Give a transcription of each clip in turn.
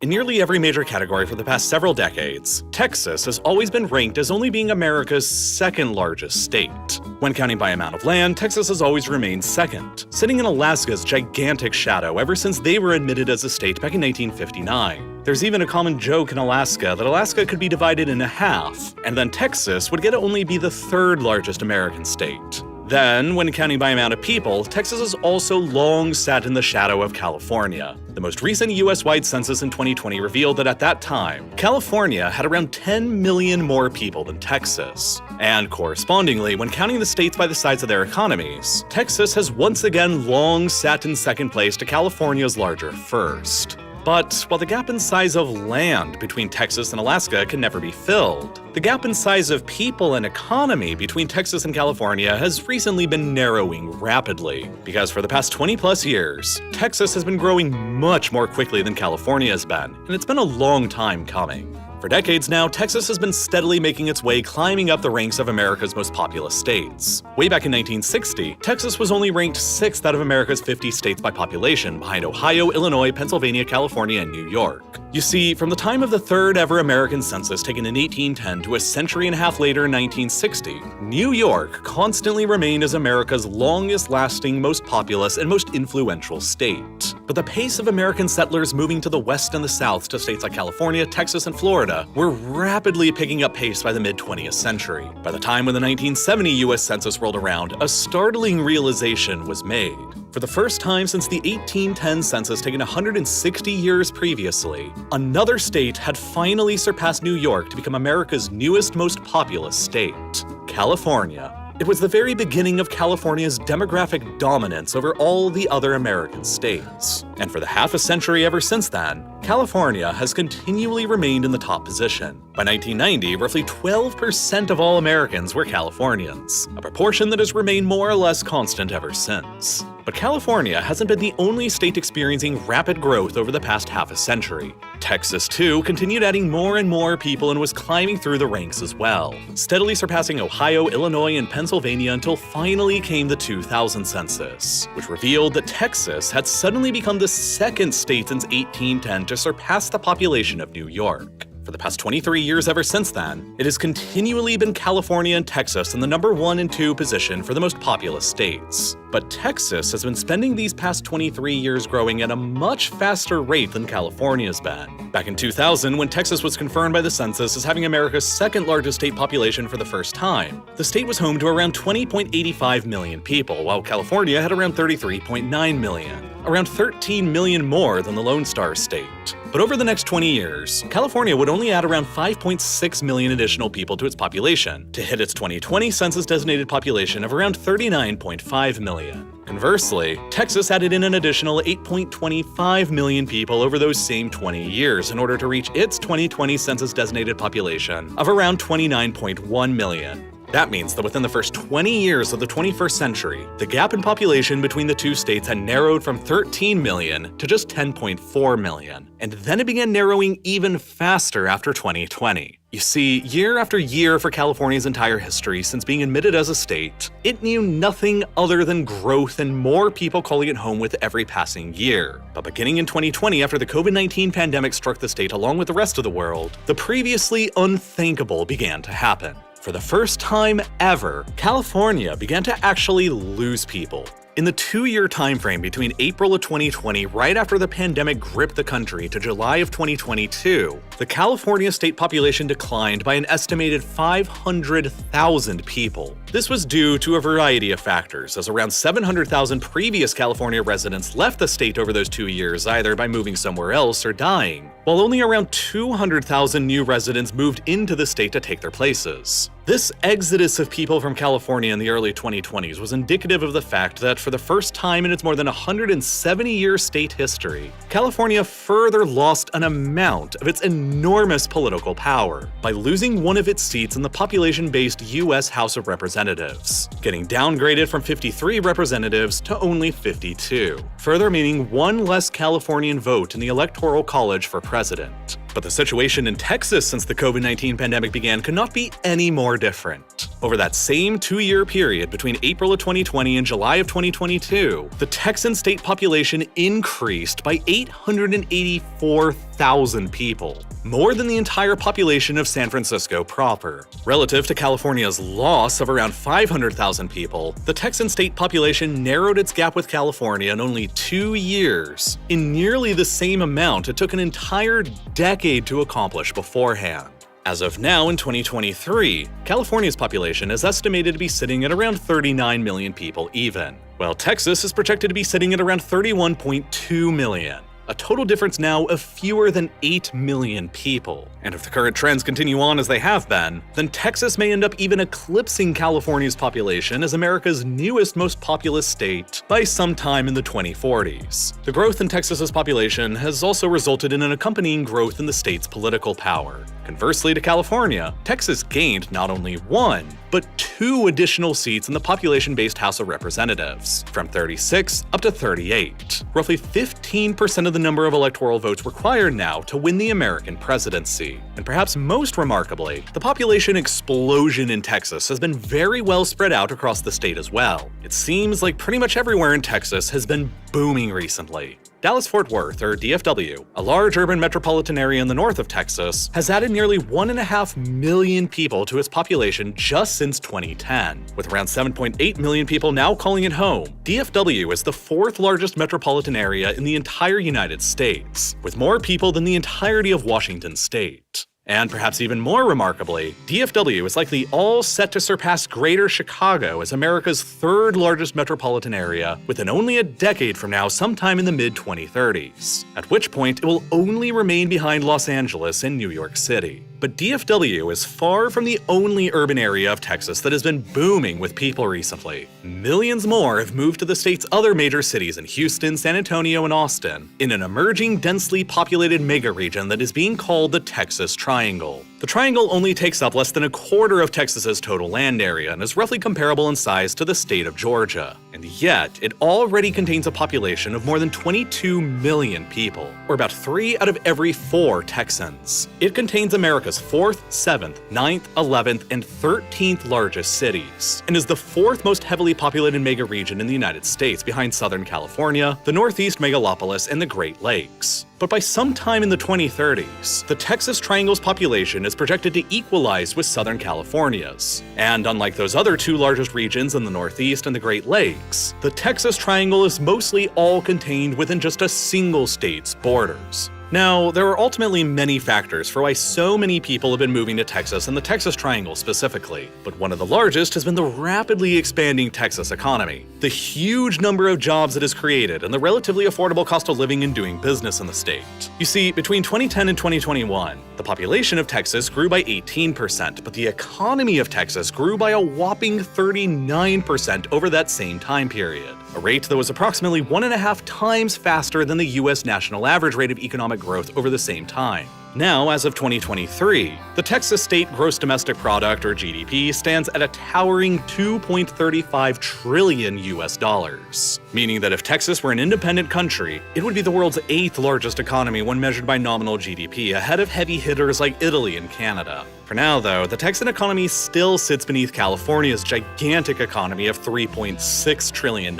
In nearly every major category for the past several decades, Texas has always been ranked as only being America's second largest state. When counting by amount of land, Texas has always remained second, sitting in Alaska's gigantic shadow ever since they were admitted as a state back in 1959. There's even a common joke in Alaska that Alaska could be divided in half, and then Texas would get to only be the third largest American state. Then, when counting by amount of people, Texas has also long sat in the shadow of California. The most recent US-wide census in 2020 revealed that at that time, California had around 10 million more people than Texas. And correspondingly, when counting the states by the size of their economies, Texas has once again long sat in second place to California's larger first. But while the gap in size of land between Texas and Alaska can never be filled, the gap in size of people and economy between Texas and California has recently been narrowing rapidly. Because for the past 20+ years, Texas has been growing much more quickly than California has been, and it's been a long time coming. For decades now, Texas has been steadily making its way climbing up the ranks of America's most populous states. Way back in 1960, Texas was only ranked 6th out of America's 50 states by population, behind Ohio, Illinois, Pennsylvania, California, and New York. You see, from the time of the third ever American census taken in 1810 to a century and a half later in 1960, New York constantly remained as America's longest-lasting, most populous, and most influential state. But the pace of American settlers moving to the west and the south to states like California, Texas, and Florida were rapidly picking up pace by the mid-20th century. By the time when the 1970 US Census rolled around, a startling realization was made. For the first time since the 1810 census taken 160 years previously, another state had finally surpassed New York to become America's newest, most populous state: California. It was the very beginning of California's demographic dominance over all the other American states. And for the half a century ever since then, California has continually remained in the top position. By 1990, roughly 12% of all Americans were Californians, a proportion that has remained more or less constant ever since. But California hasn't been the only state experiencing rapid growth over the past half a century. Texas, too, continued adding more and more people and was climbing through the ranks as well, steadily surpassing Ohio, Illinois, and Pennsylvania until finally came the 2000 census, which revealed that Texas had suddenly become the second state since 1810 to surpass the population of New York. For the past 23 years ever since then, it has continually been California and Texas in the number 1 and 2 position for the most populous states. But Texas has been spending these past 23 years growing at a much faster rate than California's been. Back in 2000, when Texas was confirmed by the census as having America's second largest state population for the first time, the state was home to around 20.85 million people, while California had around 33.9 million, around 13 million more than the Lone Star State. But over the next 20 years, California would only add around 5.6 million additional people to its population, to hit its 2020 census-designated population of around 39.5 million. Conversely, Texas added in an additional 8.25 million people over those same 20 years in order to reach its 2020 census-designated population of around 29.1 million. That means that within the first 20 years of the 21st century, the gap in population between the two states had narrowed from 13 million to just 10.4 million. And then it began narrowing even faster after 2020. You see, year after year for California's entire history since being admitted as a state, it knew nothing other than growth and more people calling it home with every passing year. But beginning in 2020, after the COVID-19 pandemic struck the state along with the rest of the world, the previously unthinkable began to happen. For the first time ever, California began to actually lose people. In the 2-year timeframe between April of 2020, right after the pandemic gripped the country, to July of 2022, the California state population declined by an estimated 500,000 people. This was due to a variety of factors, as around 700,000 previous California residents left the state over those 2 years, either by moving somewhere else or dying, while only around 200,000 new residents moved into the state to take their places. This exodus of people from California in the early 2020s was indicative of the fact that for the first time in its more than 170-year state history, California further lost an amount of its enormous political power by losing one of its seats in the population-based US House of Representatives, getting downgraded from 53 representatives to only 52, further meaning one less Californian vote in the Electoral College for president. But the situation in Texas since the COVID-19 pandemic began could not be any more different. Over that same 2-year period between April of 2020 and July of 2022, the Texan state population increased by 884,000 people, more than the entire population of San Francisco proper. Relative to California's loss of around 500,000 people, the Texan state population narrowed its gap with California in only 2 years, in nearly the same amount it took an entire decade to accomplish beforehand. As of now, in 2023, California's population is estimated to be sitting at around 39 million people even, while Texas is projected to be sitting at around 31.2 million. A total difference now of fewer than 8 million people. And if the current trends continue on as they have been, then Texas may end up even eclipsing California's population as America's newest most populous state by sometime in the 2040s. The growth in Texas's population has also resulted in an accompanying growth in the state's political power. Conversely to California, Texas gained not only 1, but 2 additional seats in the population-based House of Representatives, from 36 up to 38. Roughly 15% of the number of electoral votes required now to win the American presidency. And perhaps most remarkably, the population explosion in Texas has been very well spread out across the state as well. It seems like pretty much everywhere in Texas has been booming recently. Dallas-Fort Worth, or DFW, a large urban metropolitan area in the north of Texas, has added nearly 1.5 million people to its population just since 2010. With around 7.8 million people now calling it home, DFW is the 4th largest metropolitan area in the entire United States, with more people than the entirety of Washington state. And perhaps even more remarkably, DFW is likely all set to surpass Greater Chicago as America's 3rd largest metropolitan area within only a decade from now, sometime in the mid-2030s, at which point it will only remain behind Los Angeles and New York City. But DFW is far from the only urban area of Texas that has been booming with people recently. Millions more have moved to the state's other major cities in Houston, San Antonio, and Austin, in an emerging, densely populated mega region that is being called the Texas Triangle. The Triangle only takes up less than a quarter of Texas's total land area and is roughly comparable in size to the state of Georgia. And yet, it already contains a population of more than 22 million people, or about 3 out of every 4 Texans. It contains America's 4th, 7th, 9th, 11th, and 13th largest cities, and is the 4th most heavily populated mega region in the United States behind Southern California, the Northeast megalopolis, and the Great Lakes. But by sometime in the 2030s, the Texas Triangle's population is projected to equalize with Southern California's. And unlike those other 2 largest regions in the Northeast and the Great Lakes, the Texas Triangle is mostly all contained within just a single state's borders. Now, there are ultimately many factors for why so many people have been moving to Texas and the Texas Triangle specifically, but one of the largest has been the rapidly expanding Texas economy, the huge number of jobs it has created, and the relatively affordable cost of living and doing business in the state. You see, between 2010 and 2021, the population of Texas grew by 18%, but the economy of Texas grew by a whopping 39% over that same time period, a rate that was approximately 1.5 times faster than the US national average rate of economic growth over the same time. Now, as of 2023, the Texas State Gross Domestic Product, or GDP, stands at a towering $2.35 trillion US, meaning that if Texas were an independent country, it would be the world's 8th largest economy when measured by nominal GDP, ahead of heavy hitters like Italy and Canada. For now, though, the Texan economy still sits beneath California's gigantic economy of $3.6 trillion.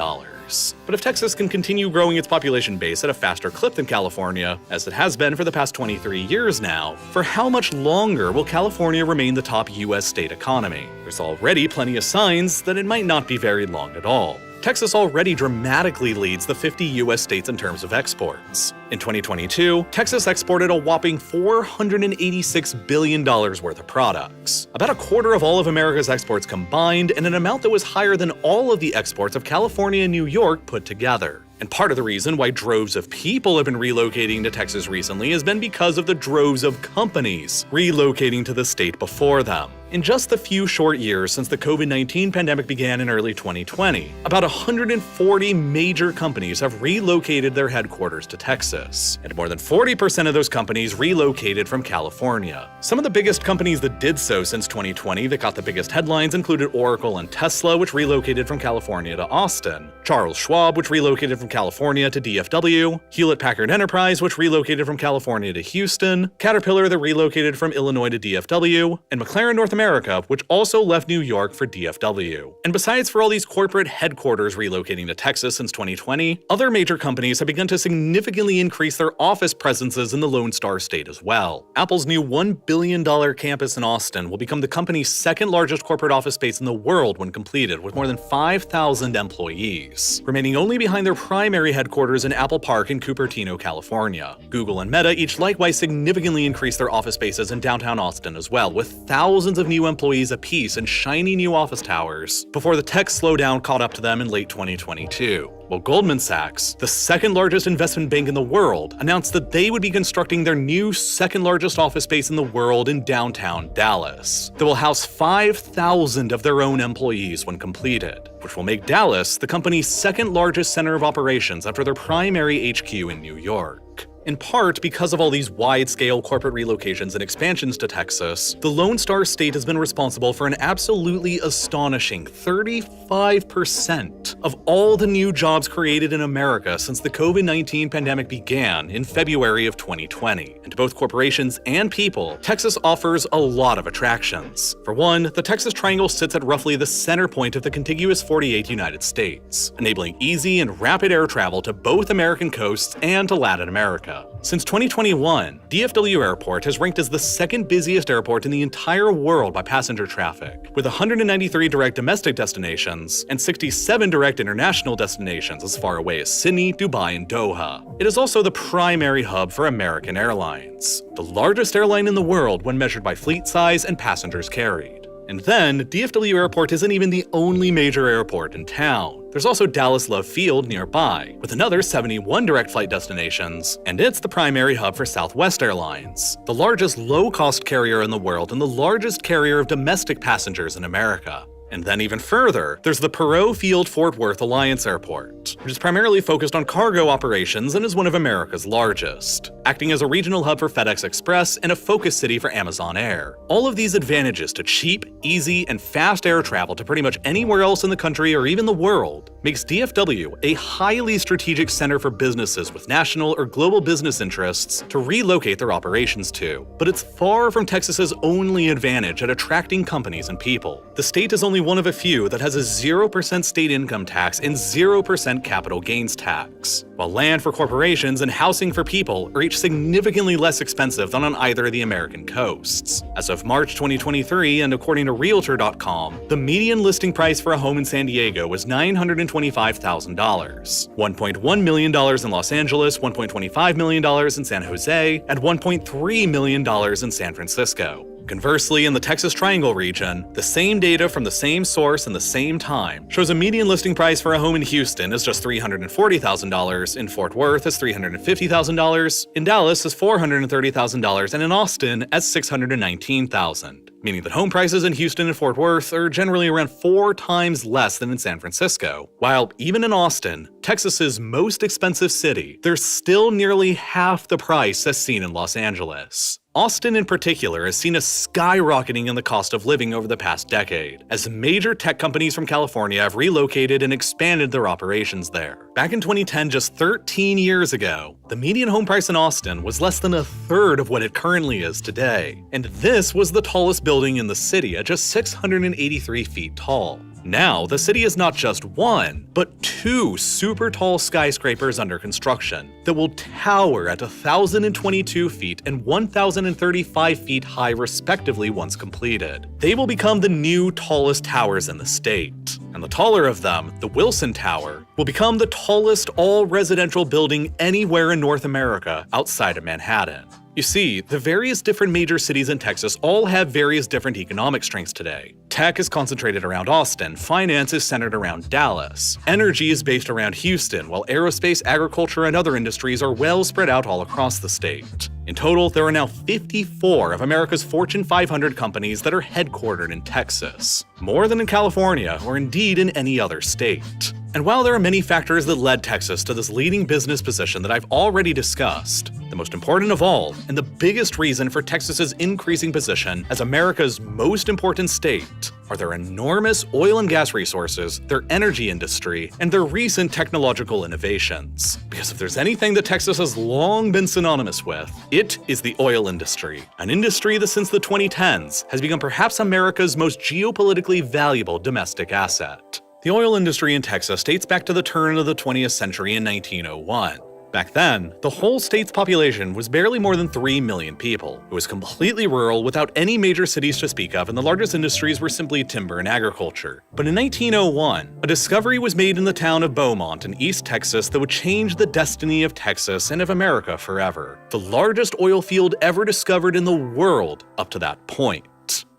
But if Texas can continue growing its population base at a faster clip than California, as it has been for the past 23 years now, for how much longer will California remain the top US state economy? There's already plenty of signs that it might not be very long at all. Texas already dramatically leads the 50 US states in terms of exports. In 2022, Texas exported a whopping $486 billion worth of products, about a quarter of all of America's exports combined, and an amount that was higher than all of the exports of California and New York put together. And part of the reason why droves of people have been relocating to Texas recently has been because of the droves of companies relocating to the state before them. In just the few short years since the COVID-19 pandemic began in early 2020, about 140 major companies have relocated their headquarters to Texas, and more than 40% of those companies relocated from California. Some of the biggest companies that did so since 2020 that got the biggest headlines included Oracle and Tesla, which relocated from California to Austin, Charles Schwab, which relocated from California to DFW, Hewlett-Packard Enterprise, which relocated from California to Houston, Caterpillar that relocated from Illinois to DFW, and McLaren North America, which also left New York for DFW. And besides for all these corporate headquarters relocating to Texas since 2020, other major companies have begun to significantly increase their office presences in the Lone Star State as well. Apple's new $1 billion campus in Austin will become the company's second largest corporate office space in the world when completed, with more than 5,000 employees, remaining only behind their primary headquarters in Apple Park in Cupertino, California. Google and Meta each likewise significantly increased their office spaces in downtown Austin as well, with thousands of new employees apiece in shiny new office towers, before the tech slowdown caught up to them in late 2022. Well, Goldman Sachs, the second largest investment bank in the world, announced that they would be constructing their new second largest office space in the world in downtown Dallas that will house 5,000 of their own employees when completed, which will make Dallas the company's second largest center of operations after their primary HQ in New York. In part because of all these wide-scale corporate relocations and expansions to Texas, the Lone Star State has been responsible for an absolutely astonishing 35% of all the new jobs created in America since the COVID-19 pandemic began in February of 2020. And to both corporations and people, Texas offers a lot of attractions. For one, the Texas Triangle sits at roughly the center point of the contiguous 48 United States, enabling easy and rapid air travel to both American coasts and to Latin America. Since 2021, DFW Airport has ranked as the second busiest airport in the entire world by passenger traffic, with 193 direct domestic destinations and 67 direct international destinations as far away as Sydney, Dubai, and Doha. It is also the primary hub for American Airlines, the largest airline in the world when measured by fleet size and passengers carried. And then, DFW Airport isn't even the only major airport in town. There's also Dallas Love Field nearby, with another 71 direct flight destinations, and it's the primary hub for Southwest Airlines, the largest low-cost carrier in the world and the largest carrier of domestic passengers in America. And then even further, there's the Perot Field Fort Worth Alliance Airport, which is primarily focused on cargo operations and is one of America's largest, acting as a regional hub for FedEx Express and a focus city for Amazon Air. All of these advantages to cheap, easy, and fast air travel to pretty much anywhere else in the country or even the world makes DFW a highly strategic center for businesses with national or global business interests to relocate their operations to. But it's far from Texas's only advantage at attracting companies and people. The state is only one of a few that has a 0% state income tax and 0% capital gains tax, while land for corporations and housing for people are each significantly less expensive than on either of the American coasts. As of March 2023, and according to Realtor.com, the median listing price for a home in San Diego was $925,000, $1.1 million in Los Angeles, $1.25 million in San Jose, and $1.3 million in San Francisco. Conversely, in the Texas Triangle region, the same data from the same source and the same time shows a median listing price for a home in Houston is just $340,000, in Fort Worth is $350,000, in Dallas is $430,000, and in Austin as $619,000. Meaning that home prices in Houston and Fort Worth are generally around 4 times less than in San Francisco. While even in Austin, Texas's most expensive city, there's still nearly half the price as seen in Los Angeles. Austin in particular has seen a skyrocketing in the cost of living over the past decade, as major tech companies from California have relocated and expanded their operations there. Back in 2010, just 13 years ago, the median home price in Austin was less than a third of what it currently is today. And this was the tallest building in the city at just 683 feet tall. Now, the city is not just one, but 2 super tall skyscrapers under construction that will tower at 1,022 feet and 1,035 feet high respectively once completed. They will become the new tallest towers in the state. And the taller of them, the Wilson Tower, will become the tallest all-residential building anywhere in North America outside of Manhattan. You see, the various different major cities in Texas all have various different economic strengths today. Tech is concentrated around Austin, finance is centered around Dallas, energy is based around Houston, while aerospace, agriculture, and other industries are well spread out all across the state. In total, there are now 54 of America's Fortune 500 companies that are headquartered in Texas, more than in California or indeed in any other state. And while there are many factors that led Texas to this leading business position that I've already discussed, the most important of all, and the biggest reason for Texas's increasing position as America's most important state, are their enormous oil and gas resources, their energy industry, and their recent technological innovations. Because if there's anything that Texas has long been synonymous with, it is the oil industry, an industry that since the 2010s has become perhaps America's most geopolitically valuable domestic asset. The oil industry in Texas dates back to the turn of the 20th century in 1901. Back then, the whole state's population was barely more than 3 million people. It was completely rural without any major cities to speak of, and the largest industries were simply timber and agriculture. But in 1901, a discovery was made in the town of Beaumont in East Texas that would change the destiny of Texas and of America forever. The largest oil field ever discovered in the world up to that point.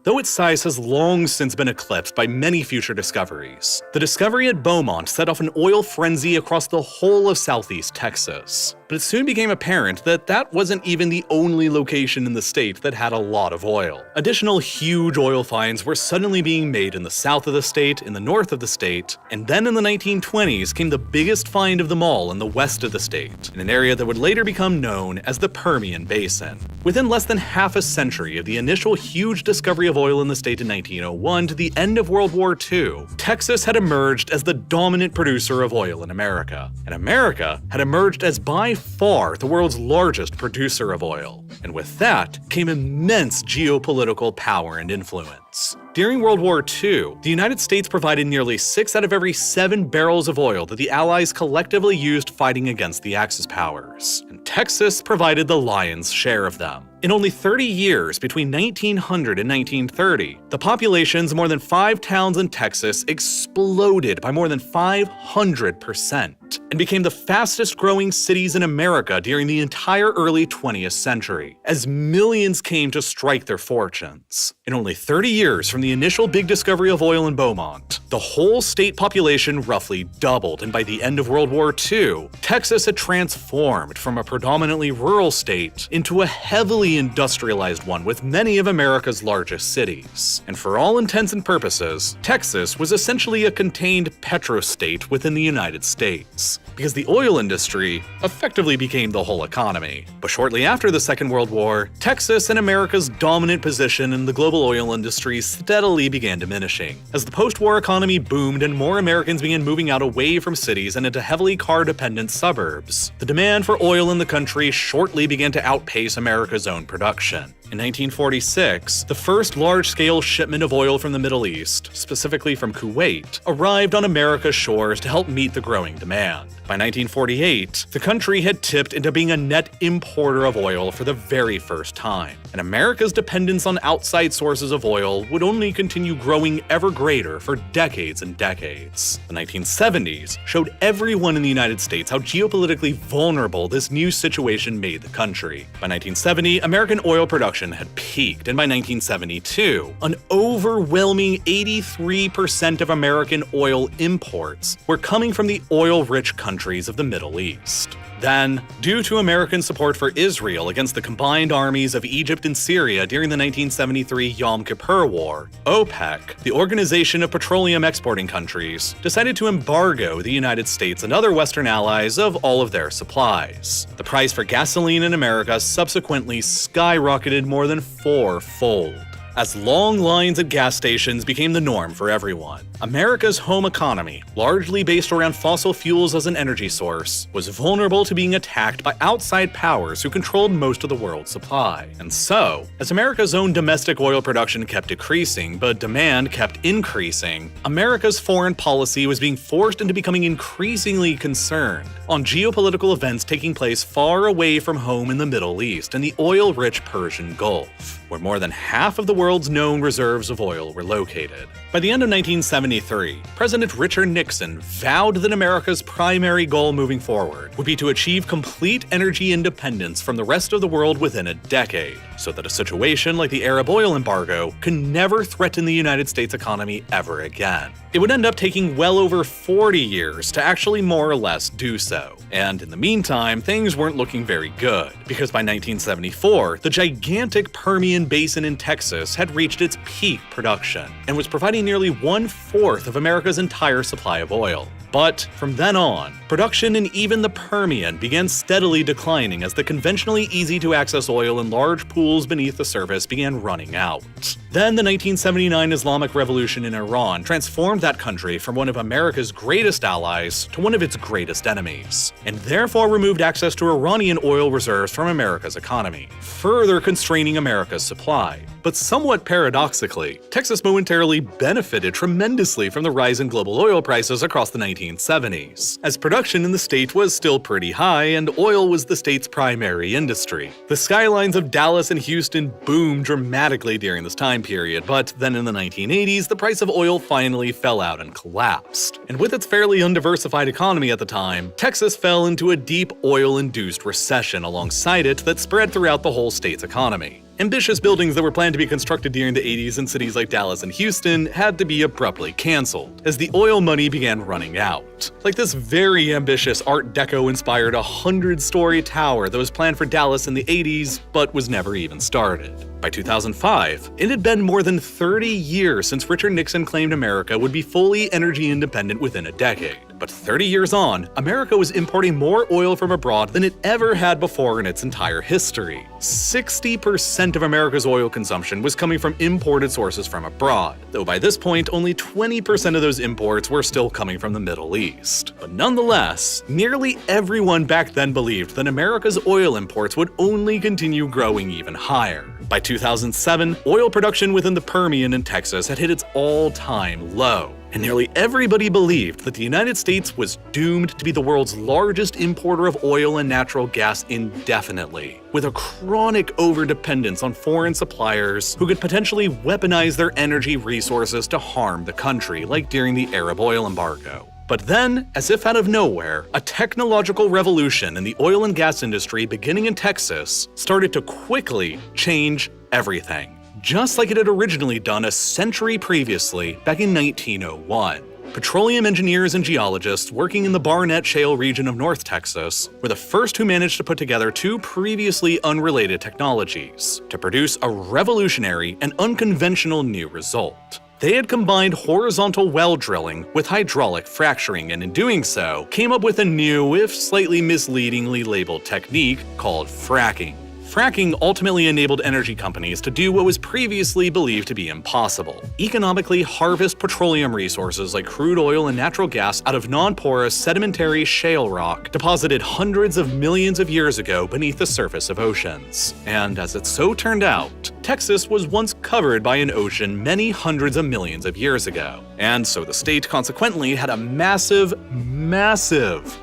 Though its size has long since been eclipsed by many future discoveries, the discovery at Beaumont set off an oil frenzy across the whole of southeast Texas. But it soon became apparent that that wasn't even the only location in the state that had a lot of oil. Additional huge oil finds were suddenly being made in the south of the state, in the north of the state, and then in the 1920s came the biggest find of them all in the west of the state, in an area that would later become known as the Permian Basin. Within less than half a century of the initial huge discovery of oil in the state in 1901 to the end of World War II, Texas had emerged as the dominant producer of oil in America, and America had emerged as by far the world's largest producer of oil. And with that came immense geopolitical power and influence. During World War II, the United States provided nearly 6 out of every 7 barrels of oil that the Allies collectively used fighting against the Axis powers, and Texas provided the lion's share of them. In only 30 years, between 1900 and 1930, the populations of more than 5 towns in Texas exploded by more than 500% and became the fastest growing cities in America during the entire early 20th century, as millions came to strike their fortunes. In only 30 years from the initial big discovery of oil in Beaumont, the whole state population roughly doubled, and by the end of World War II, Texas had transformed from a predominantly rural state into a heavily industrialized one with many of America's largest cities. And for all intents and purposes, Texas was essentially a contained petrostate within the United States, because the oil industry effectively became the whole economy. But shortly after the Second World War, Texas and America's dominant position in the global oil industry steadily began diminishing. As the post-war economy boomed and more Americans began moving out away from cities and into heavily car-dependent suburbs, the demand for oil in the country shortly began to outpace America's own production. In 1946, the first large-scale shipment of oil from the Middle East, specifically from Kuwait, arrived on America's shores to help meet the growing demand. By 1948, the country had tipped into being a net importer of oil for the very first time, and America's dependence on outside sources of oil would only continue growing ever greater for decades and decades. The 1970s showed everyone in the United States how geopolitically vulnerable this new situation made the country. By 1970, American oil production had peaked, and by 1972, an overwhelming 83% of American oil imports were coming from the oil-rich countries of the Middle East. Then, due to American support for Israel against the combined armies of Egypt and Syria during the 1973 Yom Kippur War, OPEC, the Organization of Petroleum Exporting Countries, decided to embargo the United States and other Western allies of all of their supplies. The price for gasoline in America subsequently skyrocketed more than 4-fold, as long lines at gas stations became the norm for everyone. America's home economy, largely based around fossil fuels as an energy source, was vulnerable to being attacked by outside powers who controlled most of the world's supply. And so, as America's own domestic oil production kept decreasing, but demand kept increasing, America's foreign policy was being forced into becoming increasingly concerned on geopolitical events taking place far away from home in the Middle East and the oil-rich Persian Gulf, where more than half of the world world's known reserves of oil were located. By the end of 1973, President Richard Nixon vowed that America's primary goal moving forward would be to achieve complete energy independence from the rest of the world within a decade, so that a situation like the Arab oil embargo could never threaten the United States economy ever again. It would end up taking well over 40 years to actually more or less do so. And in the meantime, things weren't looking very good, because by 1974, the gigantic Permian Basin in Texas had reached its peak production and was providing nearly 1/4 of America's entire supply of oil. But from then on, production in even the Permian began steadily declining as the conventionally easy-to-access oil in large pools beneath the surface began running out. Then the 1979 Islamic Revolution in Iran transformed that country from one of America's greatest allies to one of its greatest enemies, and therefore removed access to Iranian oil reserves from America's economy, further constraining America's supply. But somewhat paradoxically, Texas momentarily benefited tremendously from the rise in global oil prices across the 1970s, as production in the state was still pretty high and oil was the state's primary industry. The skylines of Dallas and Houston boomed dramatically during this time period, but then in the 1980s, the price of oil finally fell out and collapsed. And with its fairly undiversified economy at the time, Texas fell into a deep oil-induced recession alongside it that spread throughout the whole state's economy. Ambitious buildings that were planned to be constructed during the 80s in cities like Dallas and Houston had to be abruptly canceled, as the oil money began running out. Like this very ambitious Art Deco-inspired 100-story tower that was planned for Dallas in the 80s, but was never even started. By 2005, it had been more than 30 years since Richard Nixon claimed America would be fully energy independent within a decade. But 30 years on, America was importing more oil from abroad than it ever had before in its entire history. 60% of America's oil consumption was coming from imported sources from abroad, though by this point only 20% of those imports were still coming from the Middle East. But nonetheless, nearly everyone back then believed that America's oil imports would only continue growing even higher. By 2007, oil production within the Permian in Texas had hit its all-time low, and nearly everybody believed that the United States was doomed to be the world's largest importer of oil and natural gas indefinitely, with a chronic overdependence on foreign suppliers who could potentially weaponize their energy resources to harm the country, like during the Arab oil embargo. But then, as if out of nowhere, a technological revolution in the oil and gas industry beginning in Texas started to quickly change everything, just like it had originally done a century previously back in 1901. Petroleum engineers and geologists working in the Barnett Shale region of North Texas were the first who managed to put together two previously unrelated technologies to produce a revolutionary and unconventional new result. They had combined horizontal well drilling with hydraulic fracturing, and in doing so, came up with a new, if slightly misleadingly labeled technique called fracking. Fracking ultimately enabled energy companies to do what was previously believed to be impossible: economically harvest petroleum resources like crude oil and natural gas out of non-porous sedimentary shale rock deposited hundreds of millions of years ago beneath the surface of oceans. And as it so turned out, Texas was once covered by an ocean many hundreds of millions of years ago. And so the state consequently had a massive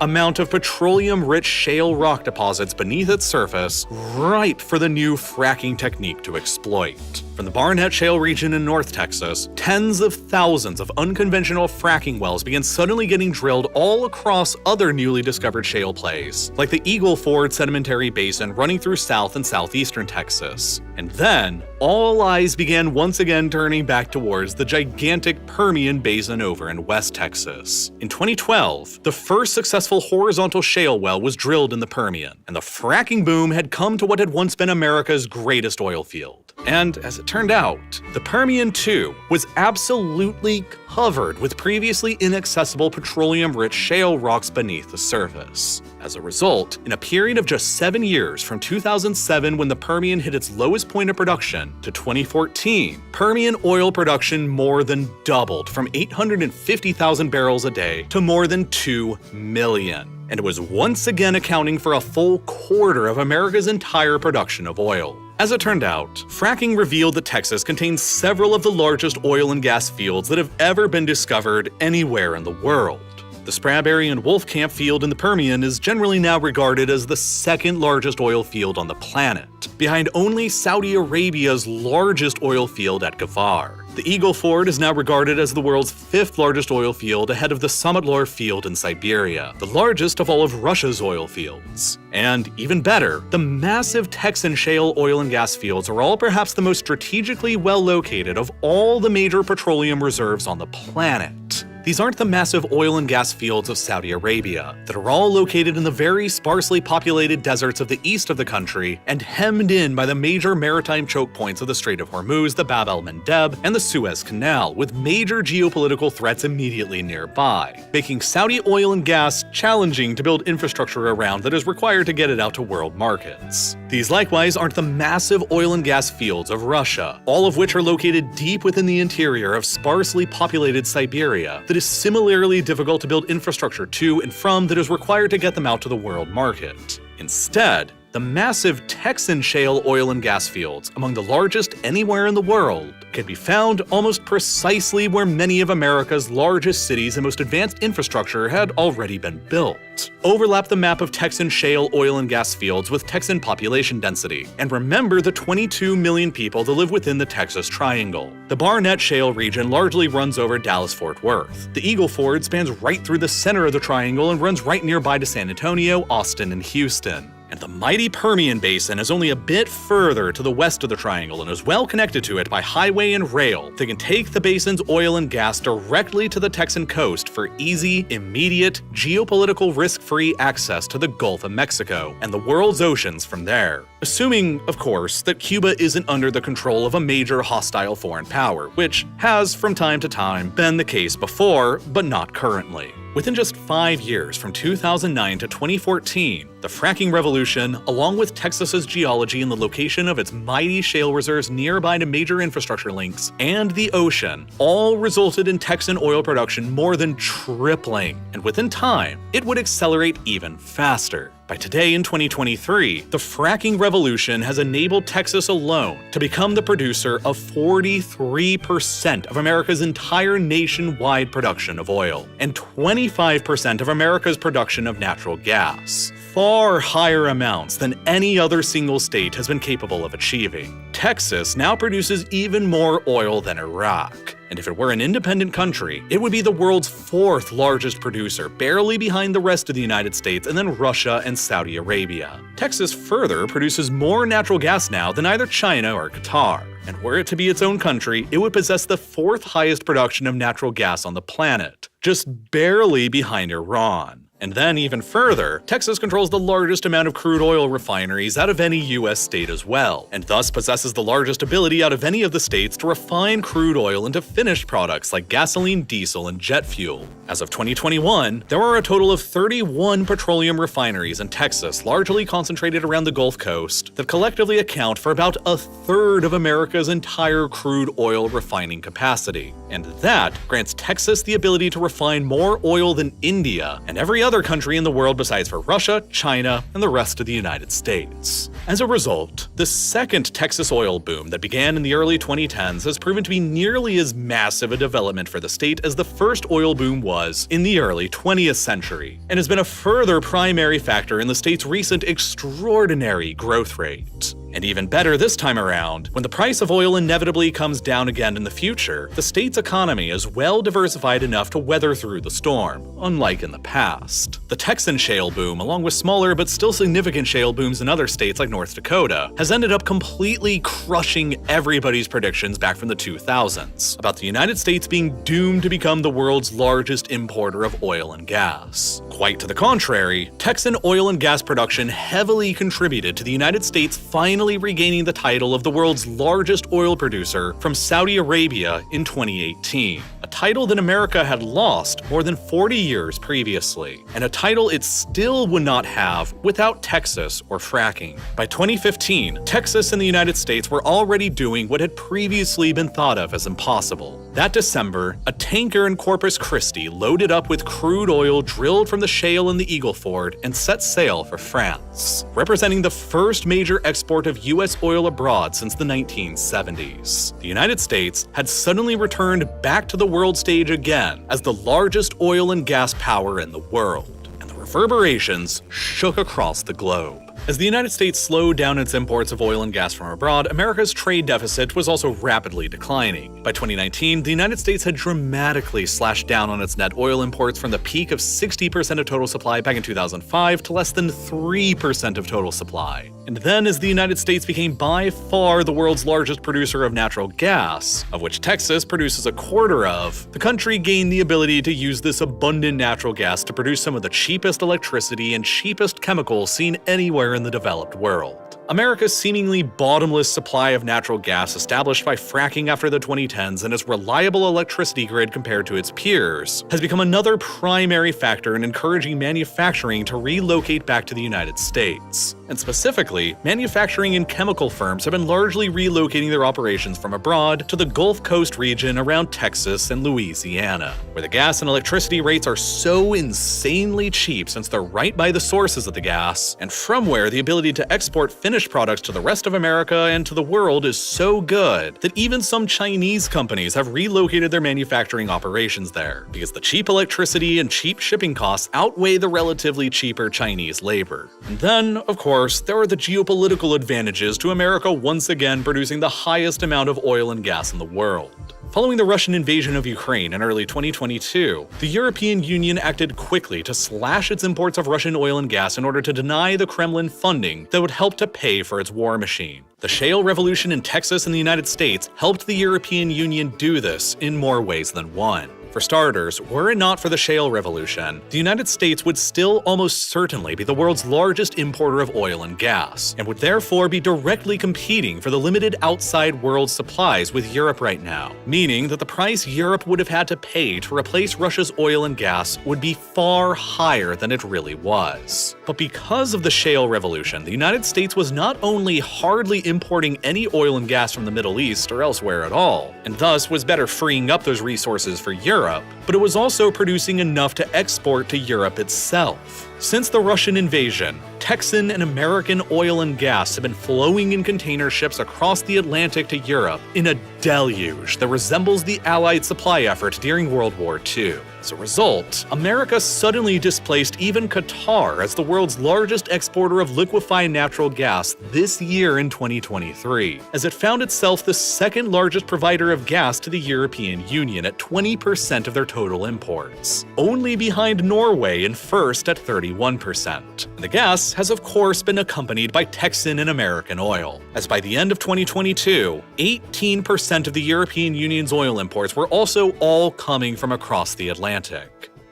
amount of petroleum-rich shale rock deposits beneath its surface, ripe for the new fracking technique to exploit. From the Barnett Shale region in North Texas, tens of thousands of unconventional fracking wells began suddenly getting drilled all across other newly discovered shale plays, like the Eagle Ford sedimentary basin running through south and southeastern Texas. And then, all eyes began once again turning back towards the gigantic Permian Basin over in West Texas. In 2012, the first successful horizontal shale well was drilled in the Permian, and the fracking boom had come to what had once been America's greatest oil field. And as it turned out, the Permian too was absolutely covered with previously inaccessible petroleum-rich shale rocks beneath the surface. As a result, in a period of just 7 years from 2007, when the Permian hit its lowest point of production, to 2014, Permian oil production more than doubled from 850,000 barrels a day to more than 2 million. And it was once again accounting for a full quarter of America's entire production of oil. As it turned out, fracking revealed that Texas contains several of the largest oil and gas fields that have ever been discovered anywhere in the world. The Spraberry and Wolfcamp field in the Permian is generally now regarded as the second largest oil field on the planet, behind only Saudi Arabia's largest oil field at Ghavar. The Eagle Ford is now regarded as the world's fifth largest oil field, ahead of the Samotlor field in Siberia, the largest of all of Russia's oil fields. And even better, the massive Texan shale oil and gas fields are all perhaps the most strategically well located of all the major petroleum reserves on the planet. These aren't the massive oil and gas fields of Saudi Arabia, that are all located in the very sparsely populated deserts of the east of the country and hemmed in by the major maritime choke points of the Strait of Hormuz, the Bab el-Mandeb, and the Suez Canal, with major geopolitical threats immediately nearby, making Saudi oil and gas challenging to build infrastructure around that is required to get it out to world markets. These likewise aren't the massive oil and gas fields of Russia, all of which are located deep within the interior of sparsely populated Siberia, that is similarly difficult to build infrastructure to and from that is required to get them out to the world market. Instead, the massive Texan shale oil and gas fields, among the largest anywhere in the world, can be found almost precisely where many of America's largest cities and most advanced infrastructure had already been built. Overlap the map of Texan shale oil and gas fields with Texan population density, and remember the 22 million people that live within the Texas Triangle. The Barnett Shale region largely runs over Dallas-Fort Worth. The Eagle Ford spans right through the center of the triangle and runs right nearby to San Antonio, Austin, and Houston. And the mighty Permian Basin is only a bit further to the west of the triangle and is well connected to it by highway and rail that can take the basin's oil and gas directly to the Texan coast for easy, immediate, geopolitical risk-free access to the Gulf of Mexico and the world's oceans from there. Assuming, of course, that Cuba isn't under the control of a major hostile foreign power, which has from time to time been the case before, but not currently. Within just 5 years, from 2009 to 2014, the fracking revolution, along with Texas's geology and the location of its mighty shale reserves nearby to major infrastructure links, and the ocean, all resulted in Texan oil production more than tripling, and within time, it would accelerate even faster. By today in 2023, the fracking revolution has enabled Texas alone to become the producer of 43% of America's entire nationwide production of oil, and 25% of America's production of natural gas. Far higher amounts than any other single state has been capable of achieving. Texas now produces even more oil than Iraq. And if it were an independent country, it would be the world's fourth largest producer, barely behind the rest of the United States and then Russia and Saudi Arabia. Texas further produces more natural gas now than either China or Qatar. And were it to be its own country, it would possess the fourth highest production of natural gas on the planet, just barely behind Iran. And then even further, Texas controls the largest amount of crude oil refineries out of any US state as well, and thus possesses the largest ability out of any of the states to refine crude oil into finished products like gasoline, diesel, and jet fuel. As of 2021, there are a total of 31 petroleum refineries in Texas, largely concentrated around the Gulf Coast, that collectively account for about a third of America's entire crude oil refining capacity. And that grants Texas the ability to refine more oil than India and every other country in the world besides for Russia, China, and the rest of the United States. As a result, the second Texas oil boom that began in the early 2010s has proven to be nearly as massive a development for the state as the first oil boom was in the early 20th century, and has been a further primary factor in the state's recent extraordinary growth rate. And even better this time around, when the price of oil inevitably comes down again in the future, the state's economy is well diversified enough to weather through the storm, unlike in the past. The Texan shale boom, along with smaller but still significant shale booms in other states like North Dakota, has ended up completely crushing everybody's predictions back from the 2000s about the United States being doomed to become the world's largest importer of oil and gas. Quite to the contrary, Texan oil and gas production heavily contributed to the United States finally regaining the title of the world's largest oil producer from Saudi Arabia in 2018, a title that America had lost more than 40 years previously, and a title it still would not have without Texas or fracking. By 2015, Texas and the United States were already doing what had previously been thought of as impossible. That December, a tanker in Corpus Christi loaded up with crude oil drilled from the shale in the Eagle Ford and set sail for France, representing the first major export of US oil abroad since the 1970s. The United States had suddenly returned back to the world world stage again as the largest oil and gas power in the world, and the reverberations shook across the globe. As the United States slowed down its imports of oil and gas from abroad, America's trade deficit was also rapidly declining. By 2019, the United States had dramatically slashed down on its net oil imports from the peak of 60% of total supply back in 2005 to less than 3% of total supply. And then, as the United States became by far the world's largest producer of natural gas, of which Texas produces a quarter of, the country gained the ability to use this abundant natural gas to produce some of the cheapest electricity and cheapest chemicals seen anywhere in the developed world. America's seemingly bottomless supply of natural gas established by fracking after the 2010s and its reliable electricity grid compared to its peers has become another primary factor in encouraging manufacturing to relocate back to the United States. And specifically, manufacturing and chemical firms have been largely relocating their operations from abroad to the Gulf Coast region around Texas and Louisiana, where the gas and electricity rates are so insanely cheap since they're right by the sources of the gas, and from where the ability to export finished products to the rest of America and to the world is so good that even some Chinese companies have relocated their manufacturing operations there, because the cheap electricity and cheap shipping costs outweigh the relatively cheaper Chinese labor. And then, of course, there are the geopolitical advantages to America once again producing the highest amount of oil and gas in the world. Following the Russian invasion of Ukraine in early 2022, the European Union acted quickly to slash its imports of Russian oil and gas in order to deny the Kremlin funding that would help to pay for its war machine. The shale revolution in Texas and the United States helped the European Union do this in more ways than one. For starters, were it not for the shale revolution, the United States would still almost certainly be the world's largest importer of oil and gas, and would therefore be directly competing for the limited outside world supplies with Europe right now, meaning that the price Europe would have had to pay to replace Russia's oil and gas would be far higher than it really was. But because of the shale revolution, the United States was not only hardly importing any oil and gas from the Middle East or elsewhere at all, and thus was better freeing up those resources for Europe, but it was also producing enough to export to Europe itself. Since the Russian invasion, Texan and American oil and gas have been flowing in container ships across the Atlantic to Europe in a deluge that resembles the Allied supply effort during World War II. As a result, America suddenly displaced even Qatar as the world's largest exporter of liquefied natural gas this year in 2023, as it found itself the second largest provider of gas to the European Union at 20% of their total imports, only behind Norway in first at 31%. The gas has of course been accompanied by Texan and American oil, as by the end of 2022, 18% of the European Union's oil imports were also all coming from across the Atlantic.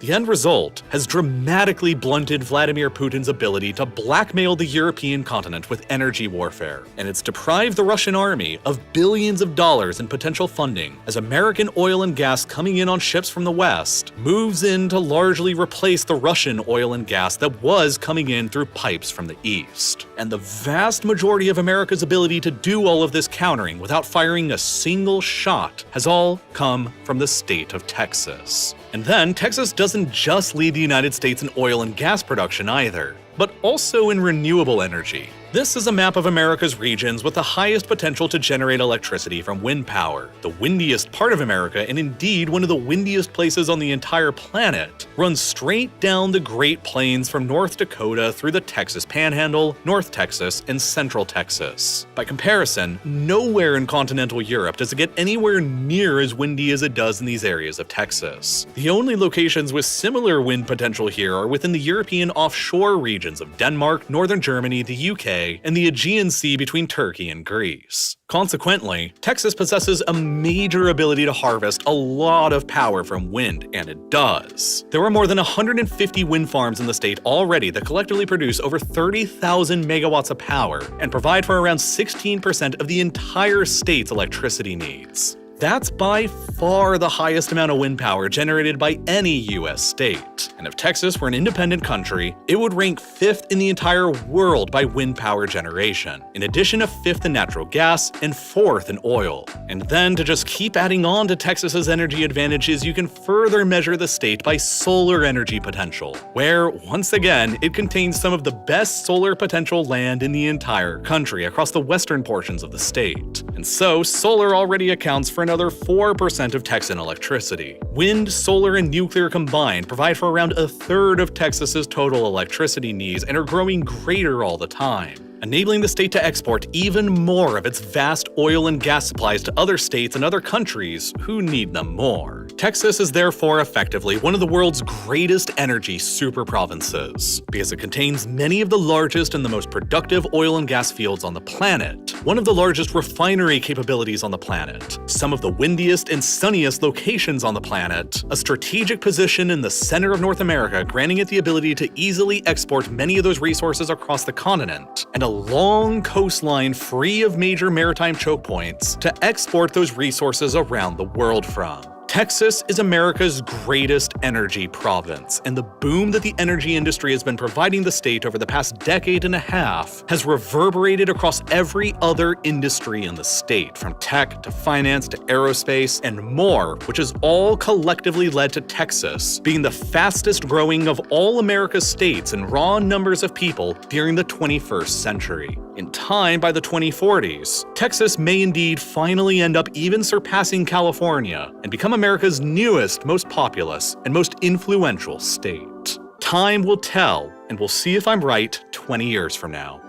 The end result has dramatically blunted Vladimir Putin's ability to blackmail the European continent with energy warfare, and it's deprived the Russian army of billions of dollars in potential funding as American oil and gas coming in on ships from the West moves in to largely replace the Russian oil and gas that was coming in through pipes from the East. And the vast majority of America's ability to do all of this countering without firing a single shot has all come from the state of Texas. And then, Texas doesn't just lead the United States in oil and gas production either, but also in renewable energy. This is a map of America's regions with the highest potential to generate electricity from wind power. The windiest part of America, and indeed one of the windiest places on the entire planet, runs straight down the Great Plains from North Dakota through the Texas Panhandle, North Texas, and Central Texas. By comparison, nowhere in continental Europe does it get anywhere near as windy as it does in these areas of Texas. The only locations with similar wind potential here are within the European offshore regions of Denmark, northern Germany, the UK, and the Aegean Sea between Turkey and Greece. Consequently, Texas possesses a major ability to harvest a lot of power from wind, and it does. There are more than 150 wind farms in the state already that collectively produce over 30,000 megawatts of power and provide for around 16% of the entire state's electricity needs. That's by far the highest amount of wind power generated by any US state. And if Texas were an independent country, it would rank 5th in the entire world by wind power generation, in addition to 5th in natural gas and 4th in oil. And then to just keep adding on to Texas's energy advantages, you can further measure the state by solar energy potential, where, once again, it contains some of the best solar potential land in the entire country across the western portions of the state. And so, solar already accounts for an another 4% of Texan electricity. Wind, solar, and nuclear combined provide for around a third of Texas's total electricity needs and are growing greater all the time, enabling the state to export even more of its vast oil and gas supplies to other states and other countries who need them more. Texas is therefore effectively one of the world's greatest energy super provinces, because it contains many of the largest and the most productive oil and gas fields on the planet, one of the largest refinery capabilities on the planet, some of the windiest and sunniest locations on the planet, a strategic position in the center of North America, granting it the ability to easily export many of those resources across the continent, and a long coastline free of major maritime choke points to export those resources around the world from. Texas is America's greatest energy province, and the boom that the energy industry has been providing the state over the past decade and a half has reverberated across every other industry in the state, from tech to finance to aerospace and more, which has all collectively led to Texas being the fastest growing of all America's states in raw numbers of people during the 21st century. In time, by the 2040s, Texas may indeed finally end up even surpassing California and become America's newest, most populous, and most influential state. Time will tell, and we'll see if I'm right 20 years from now.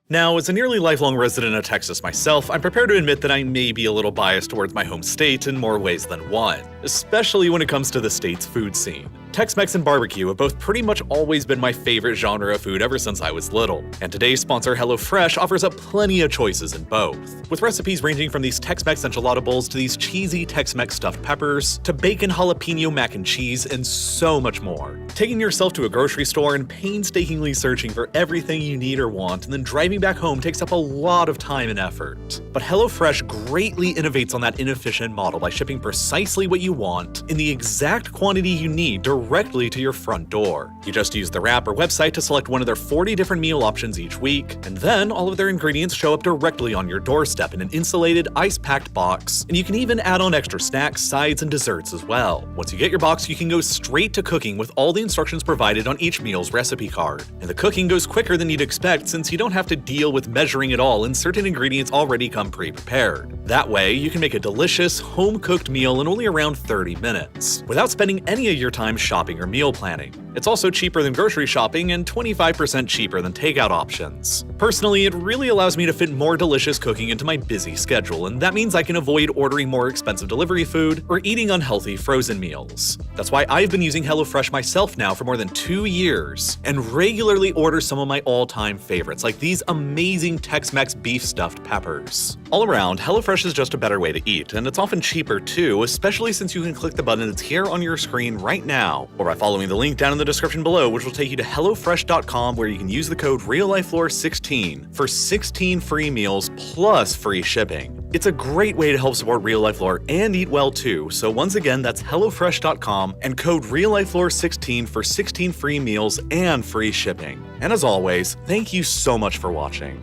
Now, as a nearly lifelong resident of Texas myself, I'm prepared to admit that I may be a little biased towards my home state in more ways than one, especially when it comes to the state's food scene. Tex-Mex and barbecue have both pretty much always been my favorite genre of food ever since I was little, and today's sponsor HelloFresh offers up plenty of choices in both, with recipes ranging from these Tex-Mex enchilada bowls to these cheesy Tex-Mex stuffed peppers, to bacon jalapeno mac and cheese, and so much more. Taking yourself to a grocery store and painstakingly searching for everything you need or want, and then driving back home takes up a lot of time and effort. But HelloFresh greatly innovates on that inefficient model by shipping precisely what you want in the exact quantity you need directly to your front door. You just use their app or website to select one of their 40 different meal options each week, and then all of their ingredients show up directly on your doorstep in an insulated, ice-packed box, and you can even add on extra snacks, sides, and desserts as well. Once you get your box, you can go straight to cooking with all the instructions provided on each meal's recipe card. And the cooking goes quicker than you'd expect, since you don't have to deal with measuring it all, and certain ingredients already come pre-prepared. That way, you can make a delicious, home-cooked meal in only around 30 minutes, without spending any of your time shopping or meal planning. It's also cheaper than grocery shopping and 25% cheaper than takeout options. Personally, it really allows me to fit more delicious cooking into my busy schedule, and that means I can avoid ordering more expensive delivery food or eating unhealthy frozen meals. That's why I've been using HelloFresh myself now for more than 2 years, and regularly order some of my all-time favorites, like these amazing Tex-Mex beef stuffed peppers. All around, HelloFresh is just a better way to eat, and it's often cheaper too, especially since you can click the button that's here on your screen right now, or by following the link down in the description below, which will take you to HelloFresh.com, where you can use the code RealLifeLore16 for 16 free meals plus free shipping. It's a great way to help support Real Life Lore and eat well too, so once again, that's HelloFresh.com and code RealLifeLore16 for 16 free meals and free shipping. And as always, thank you so much for watching.